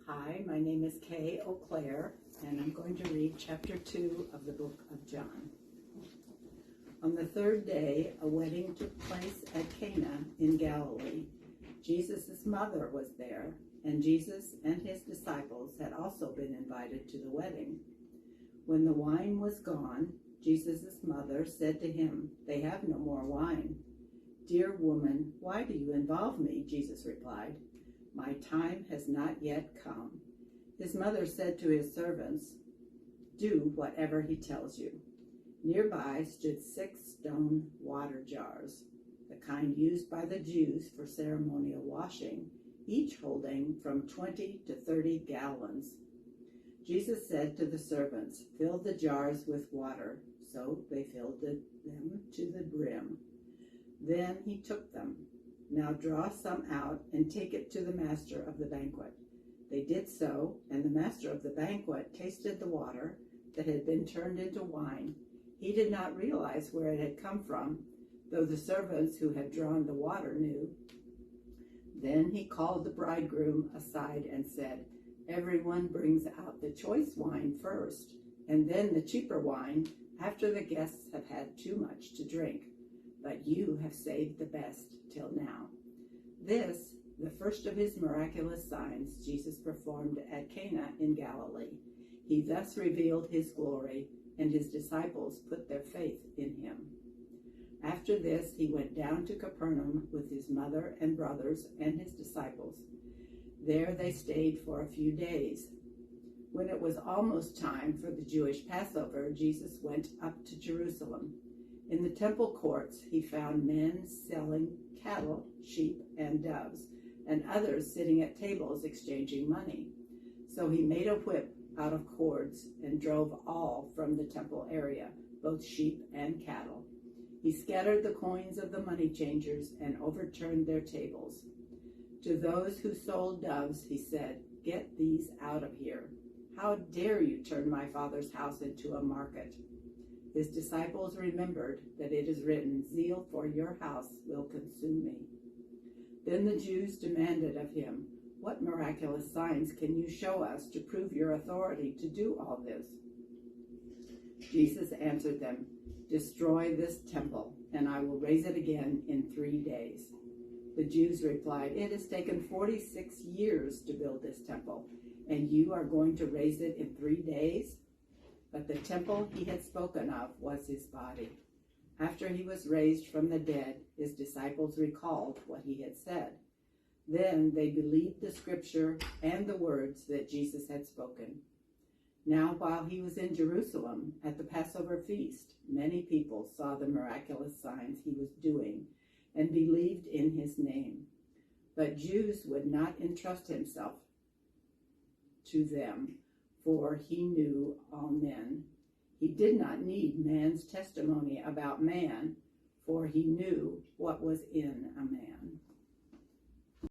Hi, my name is Kay Auclair, and I'm going to read chapter 2 of the book of John. On the third day, a wedding took place at Cana in Galilee. Jesus' mother was there, and Jesus and his disciples had also been invited to the wedding. When the wine was gone, Jesus' mother said to him, "They have no more wine." "Dear woman, why do you involve me?" Jesus replied. "My time has not yet come." His mother said to his servants, "Do whatever he tells you." Nearby stood 6 stone water jars, the kind used by the Jews for ceremonial washing, each holding from 20 to 30 gallons. Jesus said to the servants, "Fill the jars with water." So they filled them to the brim. Then he took them. "Now draw some out and take it to the master of the banquet." They did so, and the master of the banquet tasted the water that had been turned into wine. He did not realize where it had come from, though the servants who had drawn the water knew. Then he called the bridegroom aside and said, "Everyone brings out the choice wine first, and then the cheaper wine after the guests have had too much to drink. But you have saved the best till now." This, the first of his miraculous signs Jesus performed at Cana in Galilee. He thus revealed his glory, and his disciples put their faith in him. After this, he went down to Capernaum with his mother and brothers and his disciples. There they stayed for a few days. When it was almost time for the Jewish Passover, Jesus went up to Jerusalem. In the temple courts, he found men selling cattle, sheep, and doves, and others sitting at tables exchanging money. So he made a whip out of cords and drove all from the temple area, both sheep and cattle. He scattered the coins of the money changers and overturned their tables. To those who sold doves, he said, "Get these out of here. How dare you turn my Father's house into a market?" His disciples remembered that it is written, "Zeal for your house will consume me." Then the Jews demanded of him, "What miraculous signs can you show us to prove your authority to do all this?" Jesus answered them, "Destroy this temple, and I will raise it again in 3 days." The Jews replied, "It has taken 46 years to build this temple, and you are going to raise it in 3 days?" But the temple he had spoken of was his body. After he was raised from the dead, his disciples recalled what he had said. Then they believed the scripture and the words that Jesus had spoken. Now, while he was in Jerusalem at the Passover feast, many people saw the miraculous signs he was doing and believed in his name. But Jews would not entrust himself to them, for he knew all men. He did not need man's testimony about man, for he knew what was in a man.